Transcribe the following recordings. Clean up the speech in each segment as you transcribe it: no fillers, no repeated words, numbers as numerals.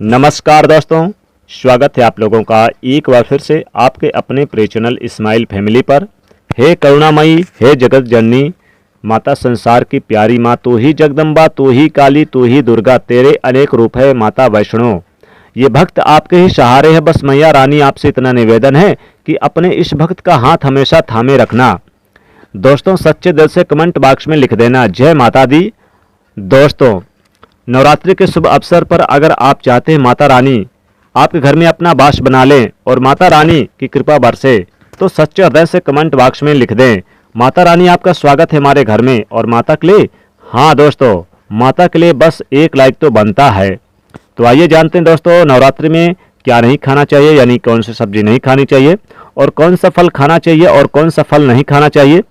नमस्कार दोस्तों, स्वागत है आप लोगों का एक बार फिर से आपके अपने प्रिय चैनल इस्माइल फैमिली पर। हे करुणामयी, हे जगत जननी माता, संसार की प्यारी माँ, तू ही जगदम्बा, तू ही काली, तू ही दुर्गा, तेरे अनेक रूप है माता वैष्णो। ये भक्त आपके ही सहारे है, बस मैया रानी आपसे इतना निवेदन है कि अपने इस भक्त का हाथ हमेशा थामे रखना। दोस्तों, सच्चे दिल से कमेंट बॉक्स में लिख देना जय माता दी। दोस्तों, नवरात्रि के शुभ अवसर पर अगर आप चाहते हैं माता रानी आपके घर में अपना वास बना लें और माता रानी की कृपा बरसे, तो सच्चे हृदय से कमेंट बॉक्स में लिख दें माता रानी आपका स्वागत है हमारे घर में। और माता के लिए, हाँ दोस्तों, माता के लिए बस एक लाइक तो बनता है। तो आइए जानते हैं दोस्तों, नवरात्रि में क्या नहीं खाना चाहिए, यानी कौन सी सब्जी नहीं खानी चाहिए और कौन सा फल खाना चाहिए और कौन सा फल नहीं खाना चाहिए,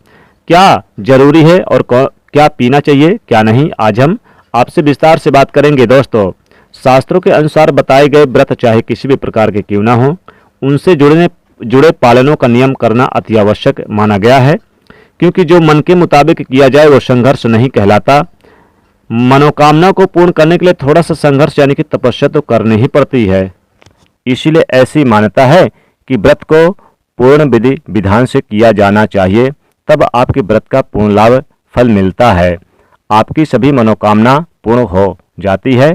क्या जरूरी है और क्या पीना चाहिए क्या नहीं, आज हम आपसे विस्तार से बात करेंगे। दोस्तों, शास्त्रों के अनुसार बताए गए व्रत चाहे किसी भी प्रकार के क्यों ना हो, उनसे जुड़े पालनों का नियम करना अति आवश्यक माना गया है, क्योंकि जो मन के मुताबिक किया जाए वो संघर्ष नहीं कहलाता। मनोकामना को पूर्ण करने के लिए थोड़ा सा संघर्ष यानी कि तपस्या तो करनी ही पड़ती है। इसीलिए ऐसी मान्यता है कि व्रत को पूर्ण विधि विधान से किया जाना चाहिए, तब आपके व्रत का पूर्ण लाभ फल मिलता है, आपकी सभी मनोकामना पूर्ण हो जाती है।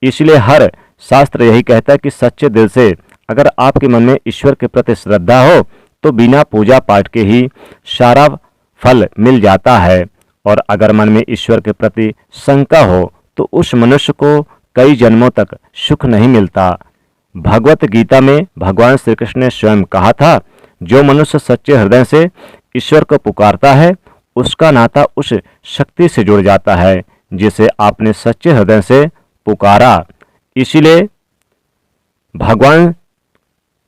इसलिए हर शास्त्र यही कहता है कि सच्चे दिल से अगर आपके मन में ईश्वर के प्रति श्रद्धा हो तो बिना पूजा पाठ के ही सारा फल मिल जाता है, और अगर मन में ईश्वर के प्रति शंका हो तो उस मनुष्य को कई जन्मों तक सुख नहीं मिलता। भगवत गीता में भगवान श्री कृष्ण ने स्वयं कहा था, जो मनुष्य सच्चे हृदय से ईश्वर को पुकारता है उसका नाता उस शक्ति से जुड़ जाता है जिसे आपने सच्चे हृदय से पुकारा। इसीलिए भगवान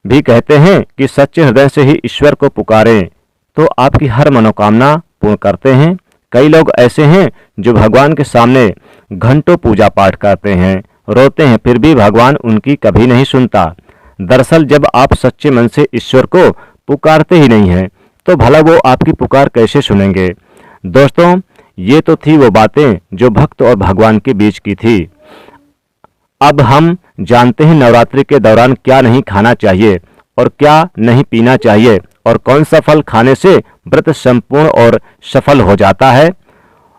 भी कहते हैं कि सच्चे हृदय से ही ईश्वर को पुकारें तो आपकी हर मनोकामना पूर्ण करते हैं। कई लोग ऐसे हैं जो भगवान के सामने घंटों पूजा पाठ करते हैं, रोते हैं, फिर भी भगवान उनकी कभी नहीं सुनता। दरअसल जब आप सच्चे मन से ईश्वर को पुकारते ही नहीं हैं तो भला वो आपकी पुकार कैसे सुनेंगे। दोस्तों, ये तो थी वो बातें जो भक्त और भगवान के बीच की थी। अब हम जानते हैं नवरात्रि के दौरान क्या नहीं खाना चाहिए और क्या नहीं पीना चाहिए और कौन सा फल खाने से व्रत संपूर्ण और सफल हो जाता है,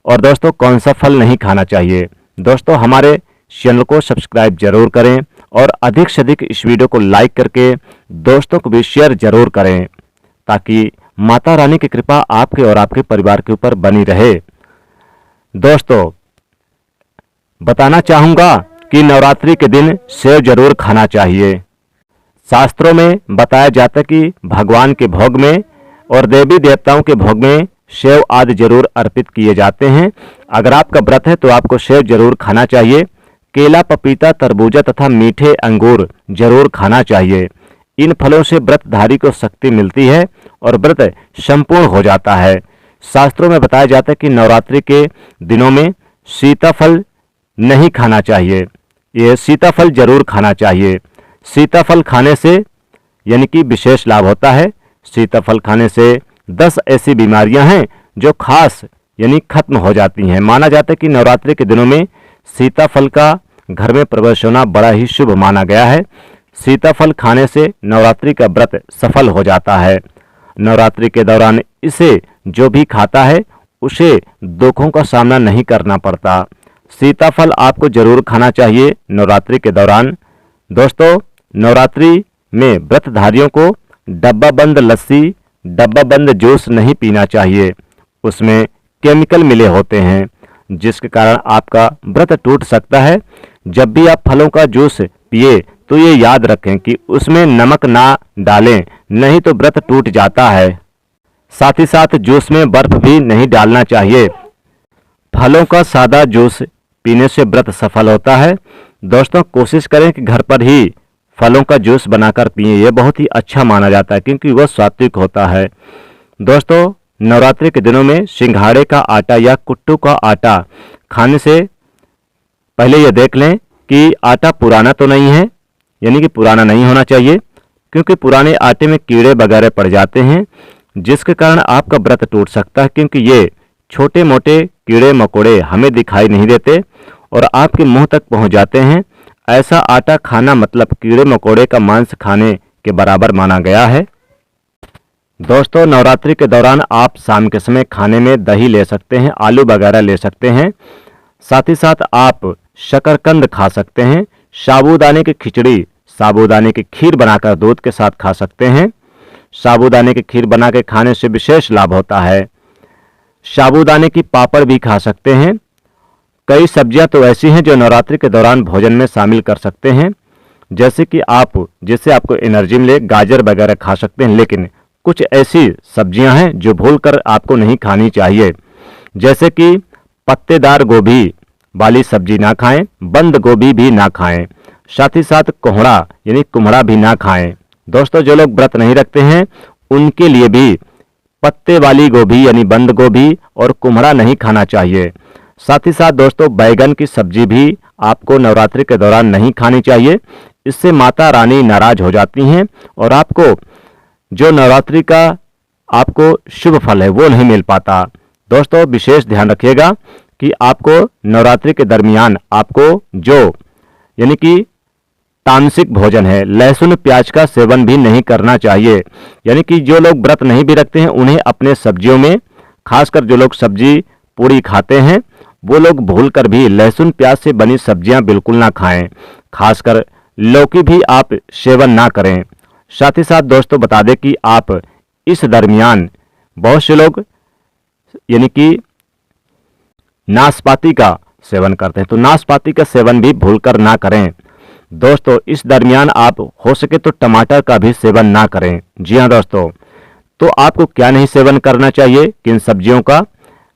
और दोस्तों कौन सा फल नहीं खाना चाहिए। दोस्तों, हमारे चैनल को सब्सक्राइब जरूर करें और अधिक से अधिक इस वीडियो को लाइक करके दोस्तों को भी शेयर जरूर करें, ताकि माता रानी की कृपा आपके और आपके परिवार के ऊपर बनी रहे। दोस्तों, बताना चाहूंगा कि नवरात्रि के दिन सेव जरूर खाना चाहिए। शास्त्रों में बताया जाता है कि भगवान के भोग में और देवी देवताओं के भोग में सेव आदि जरूर अर्पित किए जाते हैं। अगर आपका व्रत है तो आपको सेव जरूर खाना चाहिए। केला, पपीता, तरबूजा तथा मीठे अंगूर जरूर खाना चाहिए। इन फलों से व्रतधारी को शक्ति मिलती है और व्रत संपूर्ण हो जाता है। शास्त्रों में बताया जाता है कि नवरात्रि के दिनों में सीताफल नहीं खाना चाहिए, यह सीताफल जरूर खाना चाहिए। सीताफल खाने से यानी कि विशेष लाभ होता है। सीताफल खाने से 10 ऐसी बीमारियां हैं जो खास यानी खत्म हो जाती हैं। माना जाता है कि नवरात्रि के दिनों में सीताफल का घर में प्रवेश होना बड़ा ही शुभ माना गया है। सीताफल खाने से नवरात्रि का व्रत सफल हो जाता है। नवरात्रि के दौरान इसे जो भी खाता है उसे दुखों का सामना नहीं करना पड़ता। सीताफल आपको जरूर खाना चाहिए नवरात्रि के दौरान। दोस्तों, नवरात्रि में व्रतधारियों को डब्बा बंद लस्सी, डब्बा बंद जूस नहीं पीना चाहिए। उसमें केमिकल मिले होते हैं जिसके कारण आपका व्रत टूट सकता है। जब भी आप फलों का जूस पिए तो ये याद रखें कि उसमें नमक ना डालें, नहीं तो व्रत टूट जाता है। साथ ही साथ जूस में बर्फ भी नहीं डालना चाहिए। फलों का सादा जूस पीने से व्रत सफल होता है। दोस्तों, कोशिश करें कि घर पर ही फलों का जूस बनाकर पिएं, यह बहुत ही अच्छा माना जाता है क्योंकि वह सात्विक होता है। दोस्तों, नवरात्रि के दिनों में सिंघाड़े का आटा या कुट्टू का आटा खाने से पहले यह देख लें कि आटा पुराना तो नहीं है, यानी कि पुराना नहीं होना चाहिए, क्योंकि पुराने आटे में कीड़े वगैरह पड़ जाते हैं जिसके कारण आपका व्रत टूट सकता है, क्योंकि ये छोटे मोटे कीड़े मकोड़े हमें दिखाई नहीं देते और आपके मुंह तक पहुंच जाते हैं। ऐसा आटा खाना मतलब कीड़े मकोड़े का मांस खाने के बराबर माना गया है। दोस्तों, नवरात्रि के दौरान आप शाम के समय खाने में दही ले सकते हैं, आलू वगैरह ले सकते हैं। साथ ही साथ आप शकरकंद खा सकते हैं, साबूदाने की खिचड़ी, साबूदाने की खीर बनाकर दूध के साथ खा सकते हैं। साबूदाने की खीर बना के खाने से विशेष लाभ होता है। साबूदाने की पापड़ भी खा सकते हैं। कई सब्जियां तो ऐसी हैं जो नवरात्रि के दौरान भोजन में शामिल कर सकते हैं, जैसे कि जिससे आपको एनर्जी मिले, गाजर वगैरह खा सकते हैं। लेकिन कुछ ऐसी सब्जियां हैं जो भूलकर आपको नहीं खानी चाहिए, जैसे कि पत्तेदार गोभी वाली सब्जी ना खाएं, बंद गोभी भी ना खाएं, साथ ही साथ कोहड़ा यानी कुम्हड़ा भी ना खाएं। दोस्तों, जो लोग व्रत नहीं रखते हैं उनके लिए भी पत्ते वाली गोभी यानी बंद गोभी और कुम्हड़ा नहीं खाना चाहिए। साथ ही साथ दोस्तों, बैगन की सब्जी भी आपको नवरात्रि के दौरान नहीं खानी चाहिए। इससे माता रानी नाराज हो जाती हैं और आपको जो नवरात्रि का आपको शुभ फल है वो नहीं मिल पाता। दोस्तों, विशेष ध्यान रखिएगा कि आपको नवरात्रि के दरमियान आपको जो यानी कि तामसिक भोजन है, लहसुन प्याज का सेवन भी नहीं करना चाहिए। यानी कि जो लोग व्रत नहीं भी रखते हैं उन्हें अपने सब्जियों में, खासकर जो लोग सब्जी पूरी खाते हैं वो लोग भूलकर भी लहसुन प्याज से बनी सब्जियां बिल्कुल ना खाएं। खासकर लौकी भी आप सेवन ना करें। साथ ही साथ दोस्तों, बता दें कि आप इस दरमियान बहुत से लोग यानी कि नाशपाती का सेवन करते हैं, तो नाशपाती का सेवन भी भूलकर ना करें। दोस्तों, इस दरमियान आप हो सके तो टमाटर का भी सेवन ना करें। जी हाँ दोस्तों, तो आपको क्या नहीं सेवन करना चाहिए, किन सब्जियों का,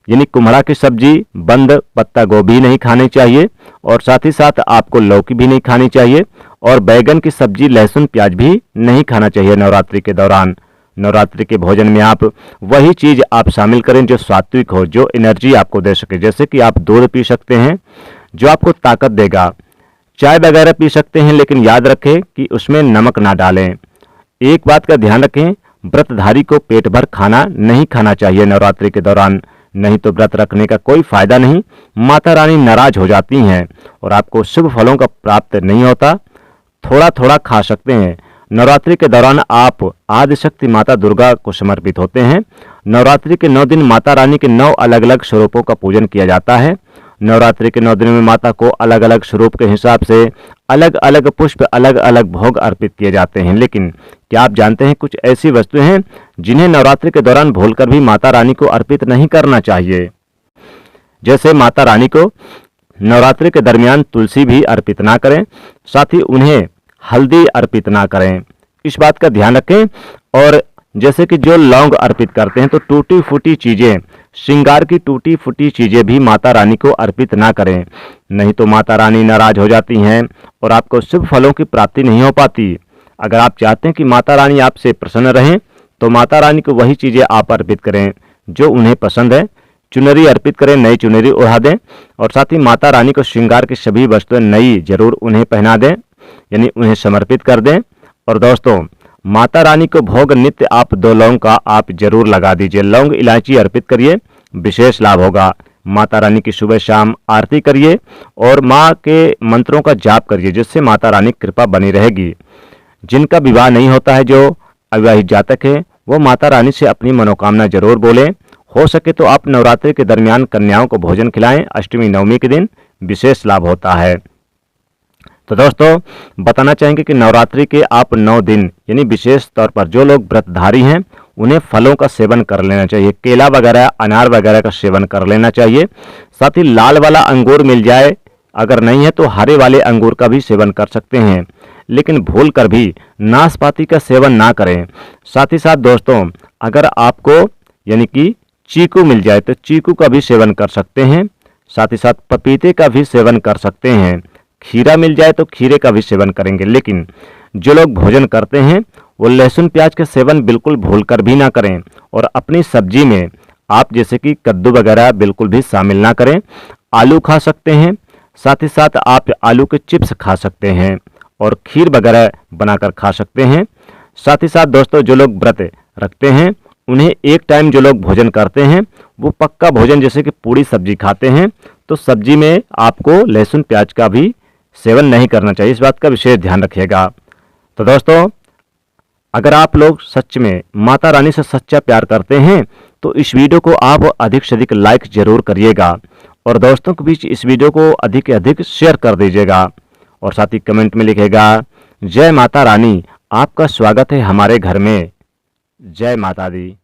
यानी कुम्हड़ा की सब्जी, बंद पत्ता गोभी नहीं खानी चाहिए, और साथ ही साथ आपको लौकी भी नहीं खानी चाहिए, और बैगन की सब्जी, लहसुन प्याज भी नहीं खाना चाहिए नवरात्रि के दौरान। नवरात्रि के भोजन में आप वही चीज आप शामिल करें जो सात्विक हो, जो एनर्जी आपको दे सके। जैसे कि आप दूध पी सकते हैं जो आपको ताकत देगा, चाय वगैरह पी सकते हैं, लेकिन याद रखें कि उसमें नमक ना डालें। एक बात का ध्यान रखें, व्रतधारी को पेट भर खाना नहीं खाना चाहिए नवरात्रि के दौरान, नहीं तो व्रत रखने का कोई फायदा नहीं। माता रानी नाराज हो जाती हैं और आपको शुभ फलों का प्राप्त नहीं होता। थोड़ा थोड़ा खा सकते हैं। नवरात्रि के दौरान आप आदिशक्ति माता दुर्गा को समर्पित होते हैं। नवरात्रि के 9 दिन माता रानी के 9 अलग अलग स्वरूपों का पूजन किया जाता है। नवरात्रि के 9 दिनों में माता को अलग अलग स्वरूप के हिसाब से अलग अलग पुष्प, अलग अलग भोग अर्पित किए जाते हैं। लेकिन क्या आप जानते हैं कुछ ऐसी वस्तुएं हैं जिन्हें नवरात्रि के दौरान भूलकर भी माता रानी को अर्पित नहीं करना चाहिए। जैसे माता रानी को नवरात्रि के दरमियान तुलसी भी अर्पित ना करें, साथ ही उन्हें हल्दी अर्पित ना करें, इस बात का ध्यान रखें। और जैसे कि जो लौंग अर्पित करते हैं तो टूटी फूटी चीजें, श्रृंगार की टूटी फूटी चीजें भी माता रानी को अर्पित ना करें, नहीं तो माता रानी नाराज हो जाती हैं और आपको शुभ फलों की प्राप्ति नहीं हो पाती। अगर आप चाहते हैं कि माता रानी आपसे प्रसन्न रहें तो माता रानी को वही चीजें आप अर्पित करें जो उन्हें पसंद है। चुनरी अर्पित करें, नई चुनरी ओढ़ा दें, और साथ ही माता रानी को श्रृंगार की सभी वस्तुएं नई जरूर उन्हें पहना दें, यानी उन्हें समर्पित कर दें। और दोस्तों, माता रानी को भोग नित्य आप 2 लौंग का आप जरूर लगा दीजिए। लौंग इलायची अर्पित करिए, विशेष लाभ होगा। माता रानी की सुबह शाम आरती करिए और माँ के मंत्रों का जाप करिए, जिससे माता रानी की कृपा बनी रहेगी। जिनका विवाह नहीं होता है, जो अविवाहित जातक है, वो माता रानी से अपनी मनोकामना जरूर बोलें। हो सके तो आप नवरात्रि के दरमियान कन्याओं को भोजन खिलाएं। अष्टमी नवमी के दिन विशेष लाभ होता है। तो दोस्तों, बताना चाहेंगे कि नवरात्रि के आप 9 दिन यानी विशेष तौर पर जो लोग व्रतधारी हैं उन्हें फलों का सेवन कर लेना चाहिए। केला वगैरह, अनार वगैरह का सेवन कर लेना चाहिए। साथ ही लाल वाला अंगूर मिल जाए, अगर नहीं है तो हरे वाले अंगूर का भी सेवन कर सकते हैं, लेकिन भूल कर भी नाशपाती का सेवन ना करें। साथ ही साथ दोस्तों, अगर आपको यानी कि चीकू मिल जाए तो चीकू का भी सेवन कर सकते हैं। साथ ही साथ पपीते का भी सेवन कर सकते हैं। खीरा मिल जाए तो खीरे का भी सेवन करेंगे। लेकिन जो लोग भोजन करते हैं वो लहसुन प्याज का सेवन बिल्कुल भूलकर भी ना करें, और अपनी सब्जी में आप जैसे कि कद्दू वगैरह बिल्कुल भी शामिल ना करें। आलू खा सकते हैं, साथ ही साथ आप आलू के चिप्स खा सकते हैं और खीर वगैरह बनाकर खा सकते हैं। साथ ही साथ दोस्तों, जो लोग व्रत रखते हैं उन्हें एक टाइम जो लोग भोजन करते हैं वो पक्का भोजन जैसे कि पूरी सब्जी खाते हैं, तो सब्जी में आपको लहसुन प्याज का भी सेवन नहीं करना चाहिए। इस बात का विशेष ध्यान रखिएगा। तो दोस्तों, अगर आप लोग सच में माता रानी से सच्चा प्यार करते हैं तो इस वीडियो को आप अधिक से अधिक लाइक जरूर करिएगा और दोस्तों के बीच इस वीडियो को अधिक से अधिक शेयर कर दीजिएगा और साथ ही कमेंट में लिखेगा, जय माता रानी, आपका स्वागत है हमारे घर में। जय माता दी।